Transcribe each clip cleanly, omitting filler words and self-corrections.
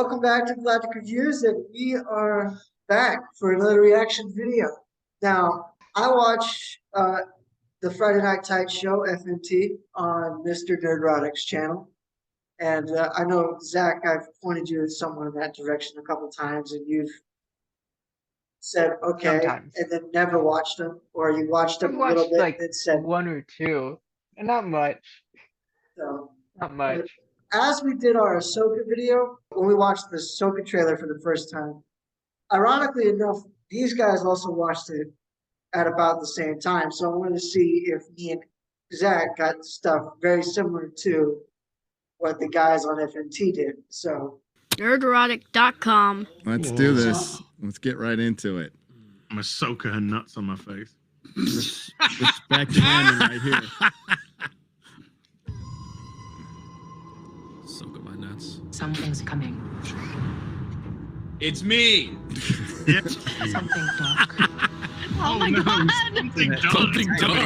Welcome back to Galactic Reviews, and we are back for another reaction video. Now, I watch the Friday Night Tight Show, FNT, on Mr. Nerdrotic's channel. And I know, Zach, I've pointed you someone in that direction a couple times, and you've said, okay, Sometimes. and then never watched them, or you watched them I've a little watched bit like and said, one or two, and not much. so. Not much. As we did our Ahsoka video, when we watched the Ahsoka trailer for the first time, ironically enough, these guys also watched it at about the same time. So I wanted to see if me and Zach got stuff very similar to what the guys on FNT did. So Nerdrotic.com. Let's do this. Let's get right into it. I'm a soaker and nuts on my face. Respect Landon right here. Soak up my nuts. Something's coming. It's me. Yep. Something dark. Oh my no. god! Something dark. Something dark.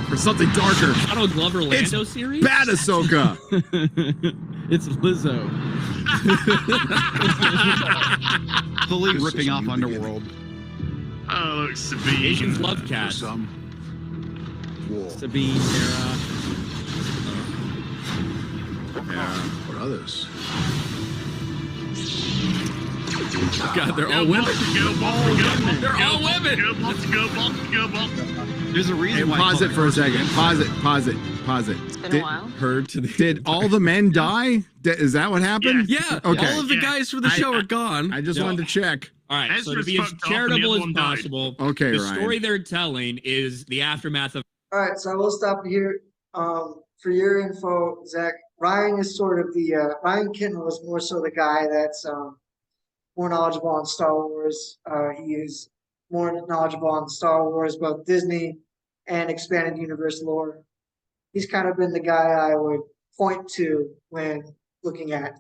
For something darker. Donald Glover Lando series? Bad Ahsoka. It's Lizzo. Fully ripping off Underworld. Oh, look, Sabine. Asians love cats. Sabine, Hera. What others? God, they're all women. They're all women. There's a reason Hey, why. pause it for a second. Pause it. It's been a while. Heard to the Did all the men die? Is that what happened? Yeah. Okay. All of the guys for the show are gone. I just wanted to check. All right. So to Ezra's be as fucked off and the charitable other as one died. possible, Okay, the Ryan. story they're telling is the aftermath of. all right, so I will stop here. For your info, Zach, Ryan is sort of the Ryan Kitten was more so the guy that's more knowledgeable on Star Wars. He is more knowledgeable on Star Wars, both Disney and expanded universe lore. He's kind of been the guy I would point to when looking at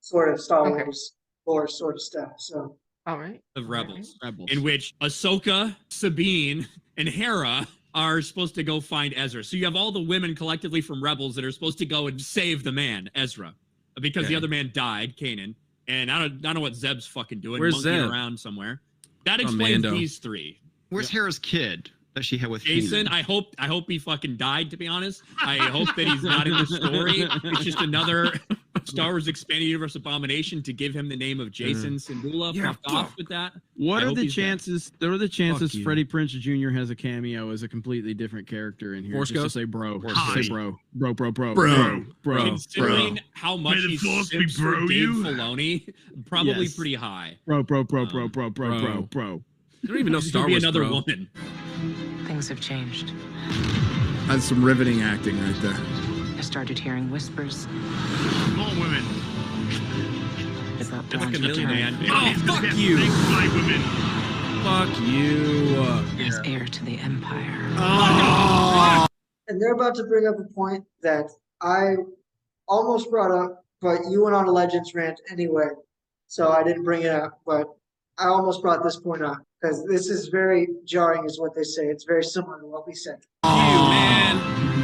sort of Star Okay. Wars lore sort of stuff. So All right. Of Rebels, Rebels. in which Ahsoka, Sabine, and Hera are supposed to go find Ezra. So you have all the women collectively from Rebels that are supposed to go and save the man, Ezra, because the other man died, Kanan. And I don't know what Zeb's fucking doing. Where's monkeying Zeb? around somewhere. That explains Mando. these three. Where's Hera's kid that she had with Jason, Kanan? I hope he fucking died, to be honest. I hope that he's not in the story. It's just another Star Wars Expanded Universe abomination to give him the name of Jason Syndulla. Yeah, Fuck off with that. What I are hope the he's dead. chances? There are the chances Fuck you. Freddie Prinze Jr. has a cameo as a completely different character in here. Force Just to Ghost? say bro. Force Just Ghost. say bro. Bro. Bro. Considering how much May the he force be simps for bro Dave you? Filoni, probably Yes. pretty high. Bro. Bro. You don't even know This Star could be Wars, another bro. woman. Things have changed. That's some riveting acting right there. I started hearing whispers More women. about It's like Dawn's a million return. man. Oh, fuck you. Big white women. Fuck you. As heir to the Empire. and they're about to bring up a point that I almost brought up, but you went on a Legends rant anyway, so I didn't bring it up. But I almost brought this point up because this is very jarring, is what they say. It's very similar to what we said. You, man.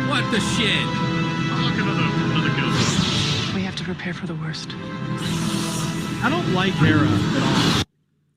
What the shit? Oh, look, another girl. We have to prepare for the worst. I don't like Hera at all.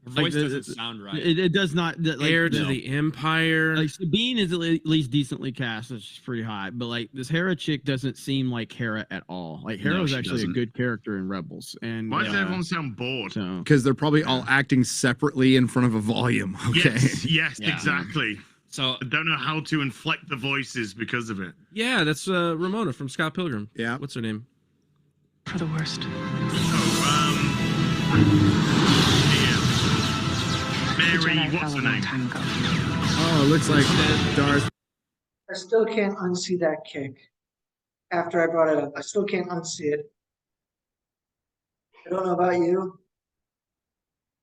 Her Like, voice doesn't sound right. It does not. Heir to the Empire. Like Sabine is at least decently cast, which is pretty high. But like this Hera chick doesn't seem like Hera at all. Like Hera No, was she actually doesn't. a good character in Rebels. And Why does everyone sound bored? So Because they're probably all acting separately in front of a volume. Okay. Yes, Yeah. exactly. So I don't know how to inflect the voices because of it. yeah, that's Ramona from Scott Pilgrim. Yeah. What's her name? For the worst. Yeah. The Mary, Jedi what's fell her a long name? time ago. Oh, it looks like Darth. I still can't unsee that kick. After I brought it up, I still can't unsee it. I don't know about you.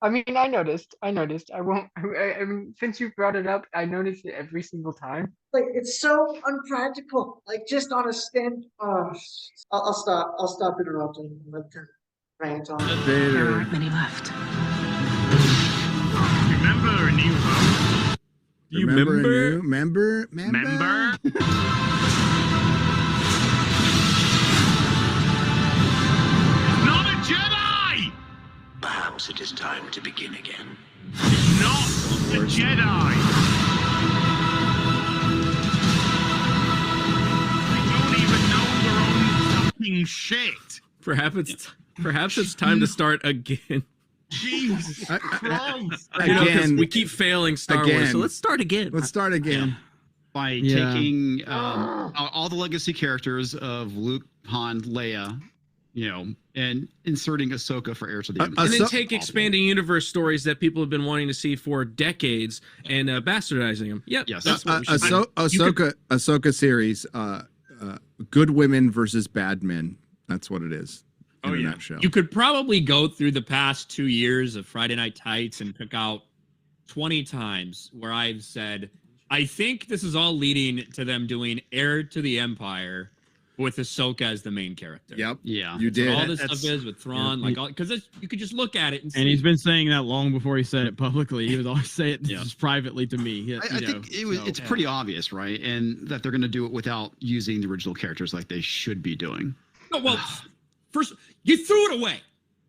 I mean, I noticed. I won't. I mean, since you brought it up, I noticed it every single time. Like, it's so unpractical. Like, just on a stand. I'll stop. I'll stop interrupting and let them rant on. There Vader. aren't many left. Remember a new hope? You Remember? Remember? Perhaps it is time to begin again. Not the Jedi. They don't even know their own fucking shit. Perhaps it's time to start again. Jesus Christ. You know, 'cause Again. we keep failing Star Wars, Again. so let's start again. Let's start again. By Yeah. taking all the legacy characters of Luke, Han, Leia, and inserting Ahsoka for Heir to the Empire. And then Ahso- take expanding universe stories that people have been wanting to see for decades and bastardizing them. Yep, Yes. that's what we should do. Ahsoka series, good women versus bad men. That's what it is. In a nutshell. You could probably go through the past 2 years of Friday Night Tights and pick out 20 times where I've said, I think this is all leading to them doing Heir to the Empire with Ahsoka as the main character. Yep. Yeah. You That's what did. all this stuff is with Thrawn, because you could just look at it and see. And he's been saying that long before he said it publicly. He was always saying it just privately to me. I think it's pretty obvious, right? And that they're going to do it without using the original characters like they should be doing. No, well, first, you threw it away.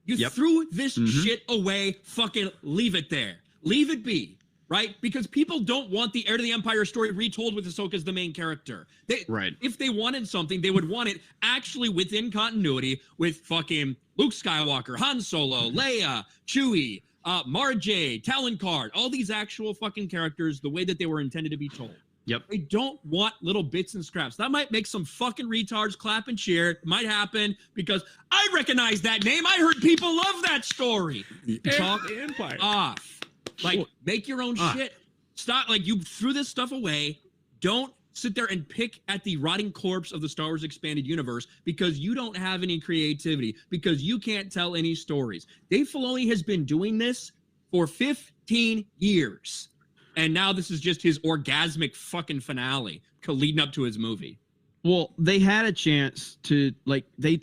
You Yep. threw this shit away. Fucking leave it there. Leave it be. Right? Because people don't want the Heir to the Empire story retold with Ahsoka as the main character. Right. If they wanted something, they would want it actually within continuity with fucking Luke Skywalker, Han Solo, Leia, Chewie, Marjay, Talon-Karrde, all these actual fucking characters the way that they were intended to be told. Yep. They don't want little bits and scraps. That might make some fucking retards clap and cheer. It might happen because I recognize that name. I heard people love that story. Talk the Empire. off. Like, make your own shit. Stop. Like, you threw this stuff away. Don't sit there and pick at the rotting corpse of the Star Wars expanded universe because you don't have any creativity, because you can't tell any stories. Dave Filoni has been doing this for 15 years. And now this is just his orgasmic fucking finale leading up to his movie. Well, they had a chance to, like, they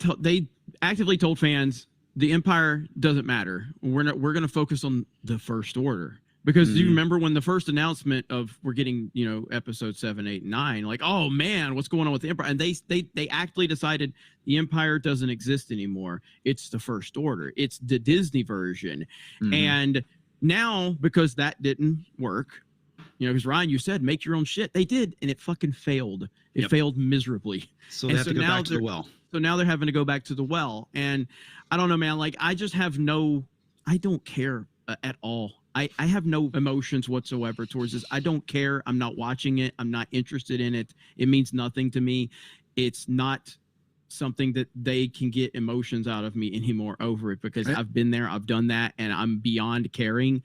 actively told fans the Empire doesn't matter. We're going to focus on the First Order. Because do you remember when the first announcement of we're getting, episode 7, 8, 9, like, oh man, what's going on with the Empire? And they actually decided the Empire doesn't exist anymore. It's the First Order. It's the Disney version. And now, because that didn't work, because Ryan, you said make your own shit. They did, and it fucking failed. It failed miserably. So they have to go back to the well. So now they're having to go back to the well. And I don't know, man. Like, I just have I don't care at all. I have no emotions whatsoever towards this. I don't care. I'm not watching it. I'm not interested in it. It means nothing to me. It's not something that they can get emotions out of me anymore over it, because I've been there, I've done that, and I'm beyond caring.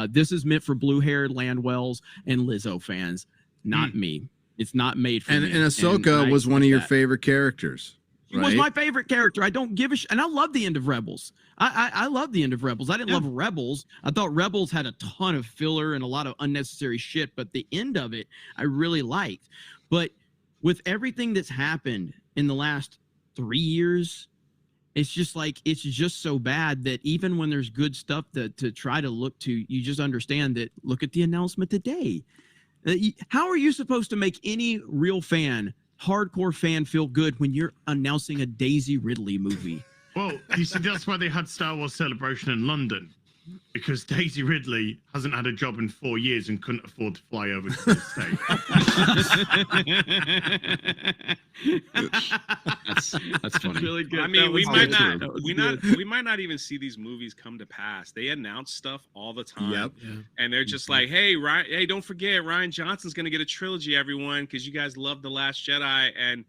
This is meant for blue-haired Landwells and Lizzo fans, not me. It's not made for me. And Ahsoka was one of your favorite characters. She was my favorite character. I don't give a shit. And I love the end of Rebels. I love the end of Rebels. I didn't love Rebels. I thought Rebels had a ton of filler and a lot of unnecessary shit, but the end of it, I really liked. But with everything that's happened in the last 3 years, it's just like, it's just so bad that even when there's good stuff to try to look to, you just understand that, look at the announcement today. How are you supposed to make any real fan, hardcore fan, feel good when you're announcing a Daisy Ridley movie? Well, you see, that's why they had Star Wars Celebration in London, because Daisy Ridley hasn't had a job in 4 years and couldn't afford to fly over to the States. That's funny. Really good. I mean, we might not even see these movies come to pass. They announce stuff all the time, and they're just like, "Hey, Ryan, hey, don't forget, Ryan Johnson's gonna get a trilogy, everyone, because you guys love The Last Jedi," and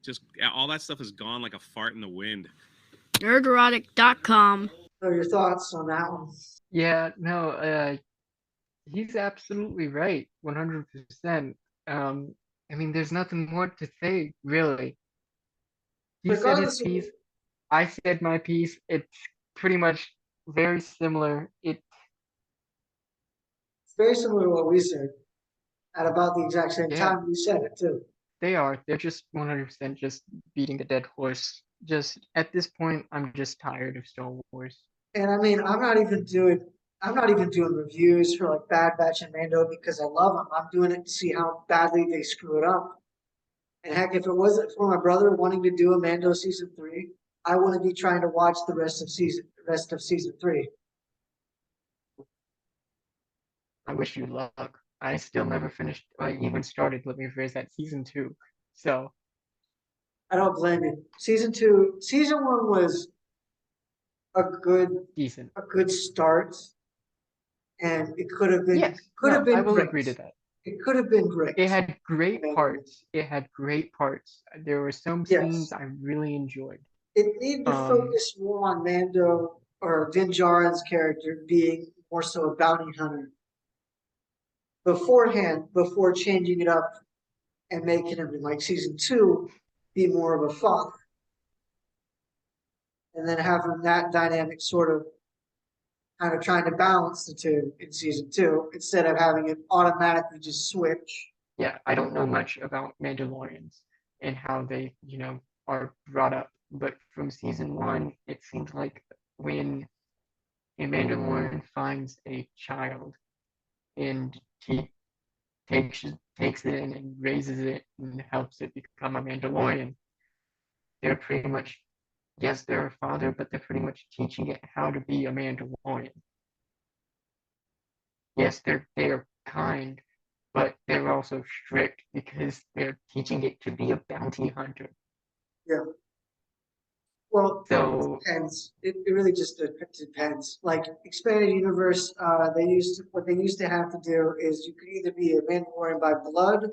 just all that stuff is gone like a fart in the wind. Nerderotic.com. So your thoughts on that one? Yeah, no, he's absolutely right, 100%. I mean, there's nothing more to say, really. He said his piece, I said my piece. It's pretty much very similar. It's very similar to what we said at about the exact same time we said it, too. They are. They're just 100% just beating the dead horse. Just at this point, I'm just tired of Star Wars. And I mean, I'm not even doing reviews for like Bad Batch and Mando because I love them. I'm doing it to see how badly they screw it up. And heck, if it wasn't for my brother wanting to do a Mando season 3, I wouldn't be trying to watch the rest of season 3. I wish you luck. I still never finished, I even started, let me rephrase that, season 2. So I don't blame you. Season 1 was a decent. good start, and it could have been Yes, no, I will agree to great. that. It could have been great. It had great And parts. It had great parts. There were some scenes yes, I really enjoyed. it needed to focus more on Mando or Din Djarin's character being more so a bounty hunter beforehand, before changing it up and making him in like season 2 be more of a father, and then having that dynamic sort of kind of trying to balance the two in season 2 instead of having it automatically just switch. Yeah, I don't know much about Mandalorians and how they, are brought up, but from season 1, it seems like when a Mandalorian finds a child and he takes it in and raises it and helps it become a Mandalorian, they're pretty much, yes, they're a father, but they're pretty much teaching it how to be a Mandalorian. Yes, they're kind, but they're also strict because they're teaching it to be a bounty hunter. Yeah. Well, so it depends. It really just depends. Like expanded universe, what they used to have to do is you could either be a Mandalorian by blood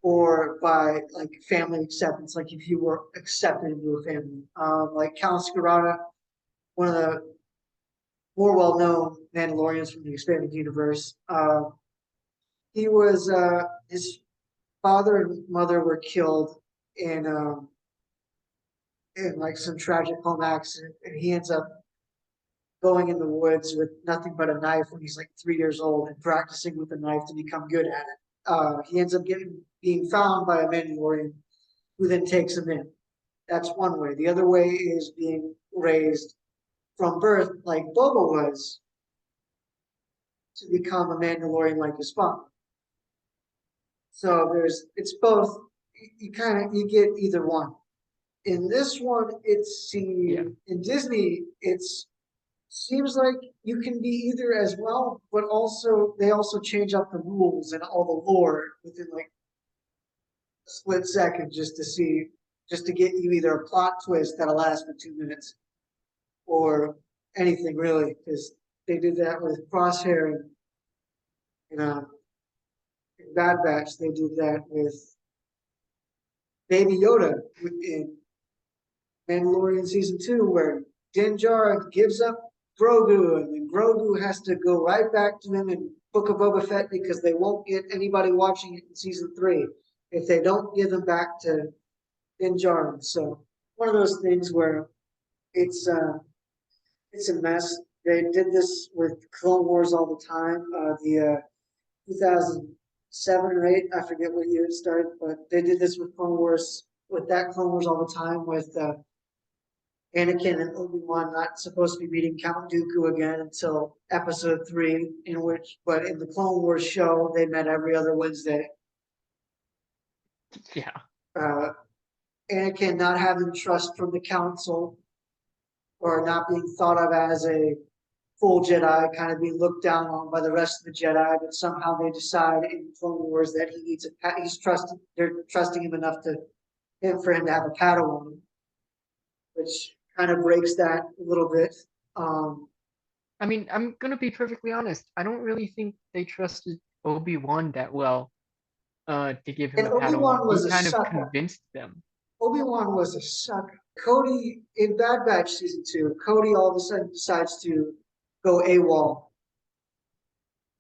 or by like family acceptance, like if you were accepted into a family. Like Cal Skirata, one of the more well-known Mandalorians from the expanded universe. He was his father and mother were killed in like some tragic home accident, and he ends up going in the woods with nothing but a knife when he's like 3 years old and practicing with the knife to become good at it. He ends up being found by a Mandalorian who then takes him in. That's one way. The other way is being raised from birth, like Boba was, to become a Mandalorian like his father. So it's both. You get either one. In this one, in Disney, seems like you can be either as well, but also they also change up the rules and all the lore within like a split second just to get you either a plot twist that'll last for 2 minutes or anything really, because they did that with Crosshair and in Bad Batch. They did that with Baby Yoda in Mandalorian season 2, where Din Djarin gives up Grogu, and then Grogu has to go right back to them in Book of Boba Fett because they won't get anybody watching it in season 3 if they don't give them back to Din Djarin. So one of those things where it's a mess. They did this with Clone Wars all the time. The 2007 or 8, I forget what year it started, but they did this with Clone Wars all the time with Anakin and Obi-Wan not supposed to be meeting Count Dooku again until episode 3, but in the Clone Wars show, they met every other Wednesday. Yeah. Anakin not having trust from the Council or not being thought of as a full Jedi, kind of being looked down on by the rest of the Jedi, but somehow they decide in Clone Wars that they're trusting him enough for him to have a Padawan, which kind of breaks that a little bit. I mean, I'm gonna be perfectly honest. I don't really think they trusted Obi-Wan that well to give him a Padawan. He kind of convinced them. Obi-Wan was a sucker. Cody, in Bad Batch season 2, Cody all of a sudden decides to go AWOL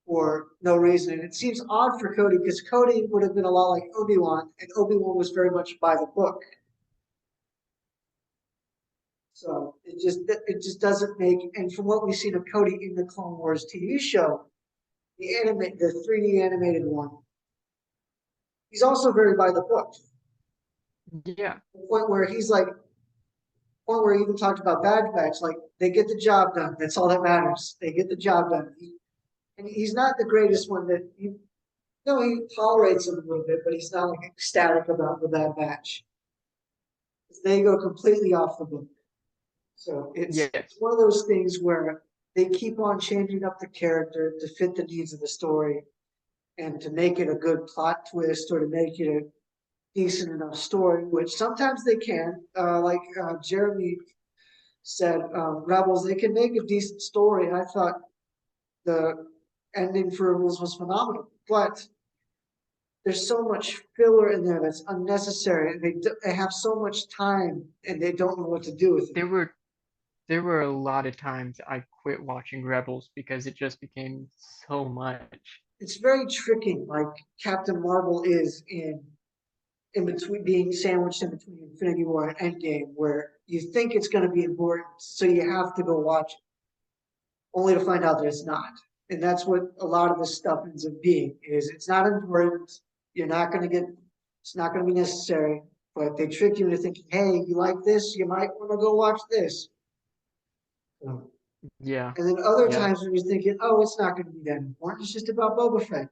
for no reason. And it seems odd for Cody because Cody would have been a lot like Obi-Wan, and Obi-Wan was very much by the book. So it just doesn't make, and from what we've seen of Cody in the Clone Wars TV show, the 3D animated one, he's also very by the book. Yeah. The point where he's like, he even talked about Bad Batch, like they get the job done. That's all that matters. They get the job done. And he's not the greatest one that he tolerates him a little bit, but he's not like ecstatic about the Bad Batch. They go completely off the book. So it's one of those things where they keep on changing up the character to fit the needs of the story and to make it a good plot twist or to make it a decent enough story, which sometimes they can. Jeremy said, Rebels, they can make a decent story. And I thought the ending for Rebels was phenomenal. But there's so much filler in there that's unnecessary. They have so much time and they don't know what to do with it. There were a lot of times I quit watching Rebels because it just became so much. It's very tricky, like Captain Marvel is in between, being sandwiched in between Infinity War and Endgame, where you think it's going to be important, so you have to go watch it, only to find out that it's not. And that's what a lot of this stuff ends up being, is it's not important, you're not going to get, it's not going to be necessary, but they trick you into thinking, hey, you like this, you might want to go watch this. Yeah. And then other times when you're thinking, oh, it's not going to be that important, it's just about Boba Fett.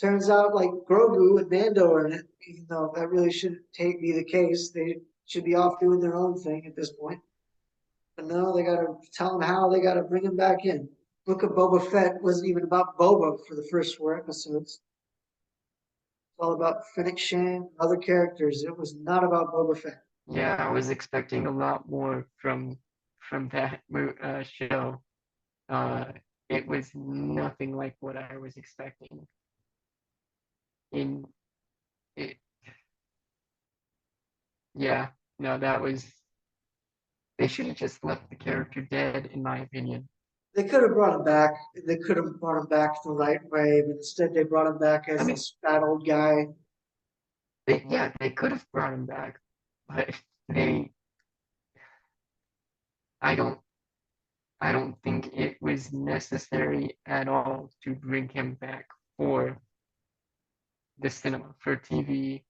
Turns out like Grogu and Mando are in it, even though that really shouldn't be the case. They should be off doing their own thing at this point. But no, they gotta tell them how they gotta bring him back in. Book of Boba Fett wasn't even about Boba for the first 4 episodes. It's all about Fennec Shand and other characters. It was not about Boba Fett. Yeah, I was expecting a lot more from that show. It was nothing like what I was expecting. In it, yeah, no, that was. They should have just left the character dead, in my opinion. They could have brought him back. They could have brought him back the right way, but instead they brought him back as this fat old guy. They could have brought him back, but I don't think it was necessary at all to bring him back for the cinema, for TV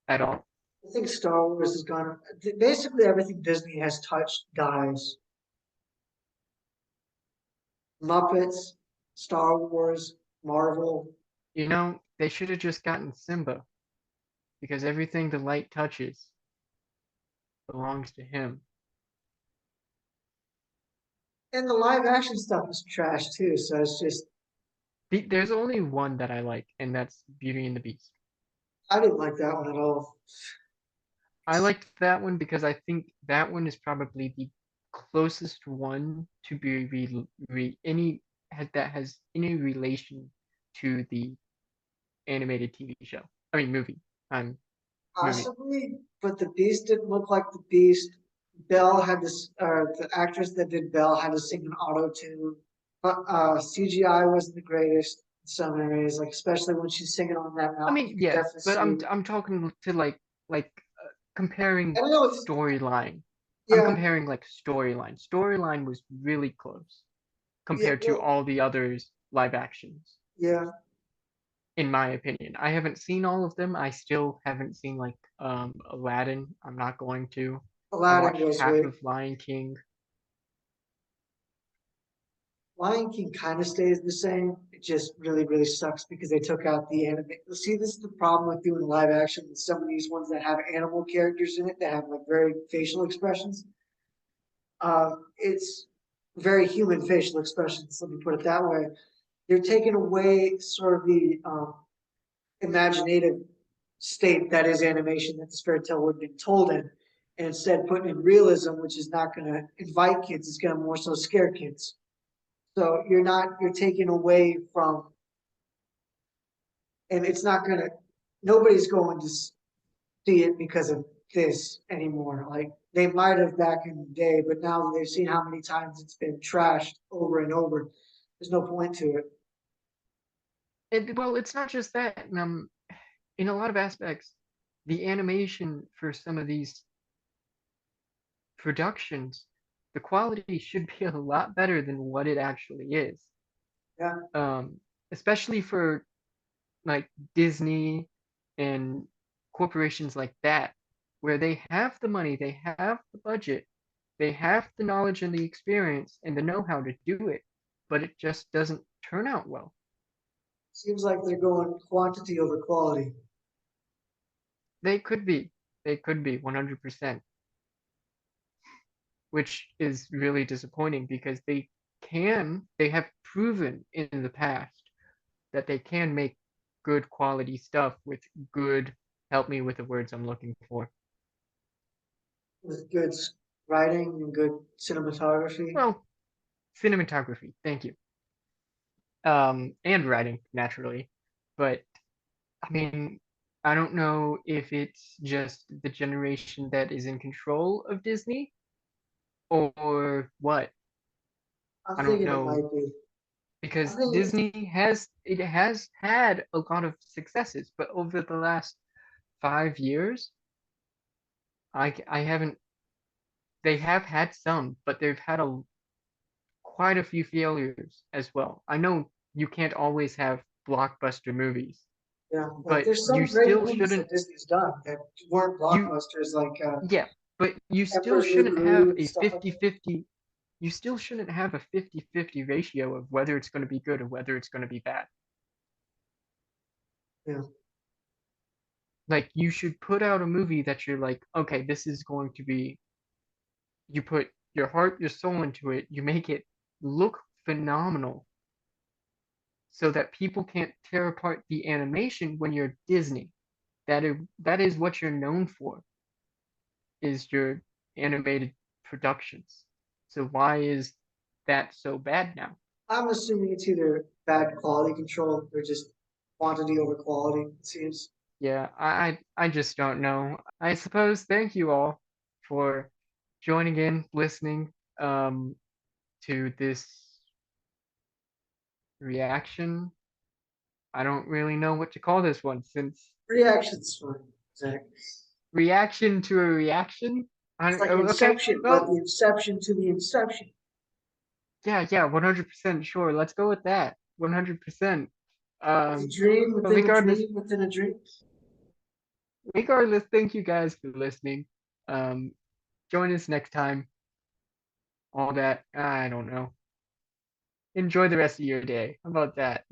at all. I think Star Wars has gone. Basically, everything Disney has touched dies. Muppets, Star Wars, Marvel. You know, they should have just gotten Simba, because everything the light touches belongs to him. And the live action stuff is trash too, so it's just. There's only one that I like, and that's Beauty and the Beast. I didn't like that one at all. I liked that one because I think that one is probably the closest one to be that has any relation to the animated TV show. I mean movie. Possibly, but the Beast didn't look like the Beast. Belle had this, the actress that did Belle had to sing an auto tune. But CGI wasn't the greatest in some areas, like especially when she's singing on that mountain. I mean, yes, but I'm talking to comparing storyline. I'm comparing like storyline. Storyline was really close compared to all the others live actions. Yeah. In my opinion, I haven't seen all of them. I still haven't seen like Aladdin. I'm not going to. Aladdin was half great. of Lion King. Lion King kind of stays the same. It just really, really sucks because they took out the anime. See, this is the problem with doing live action with some of these ones that have animal characters in it that have like very facial expressions. It's very human facial expressions, let me put it that way. You're taking away sort of the imaginative state that is animation that this fairy tale would have been told in, and instead putting in realism, which is not going to invite kids, it's going to more so scare kids. So you're taking away from, and it's not going to, nobody's going to see it because of this anymore. Like they might have back in the day, but now that they've seen how many times it's been trashed over and over, there's no point to it. Well, it's not just that. In a lot of aspects, the animation for some of these productions, the quality should be a lot better than what it actually is. Yeah. Especially for like Disney and corporations like that, where they have the money, they have the budget, they have the knowledge and the experience and the know-how to do it, but it just doesn't turn out well. Seems like they're going quantity over quality. They could be 100%, which is really disappointing because they they have proven in the past that they can make good quality stuff with good, help me with the words I'm looking for. With good writing and good cinematography. Well, cinematography, thank you. And writing, naturally. But, I mean, I don't know if it's just the generation that is in control of Disney or what. I'm I don't thinking it know. might be. Because I think Disney has had a lot of successes, but over the last 5 years, I haven't. They have had some, but they've had quite a few failures as well. I know you can't always have blockbuster movies, Yeah, like but there's you some great still movies shouldn't. that Disney's done that weren't blockbusters, like Yeah, but you still Emperor's New shouldn't have Groove, a stuff like that. 50-50. You still shouldn't have a 50-50 ratio of whether it's going to be good or whether it's going to be bad. Yeah. Like, you should put out a movie that you're like, okay, this is going to be, you put your heart, your soul into it, you make it look phenomenal so that people can't tear apart the animation when you're Disney. That is what you're known for, is your animated productions. So why is that so bad now? I'm assuming it's either bad quality control or just quantity over quality, it seems. Yeah, I just don't know. I suppose thank you all for joining in, listening to this reaction. I don't really know what to call this one since Reaction's fine, Zach. reaction to a reaction. It's like Oh, okay, Inception, but well, the inception to the inception. yeah, 100% sure. Let's go with that. 100%. It's a dream But within a dream within a dream. regardless, thank you guys for listening. Um, join us next time. All that, I don't know. Enjoy the rest of your day. How about that?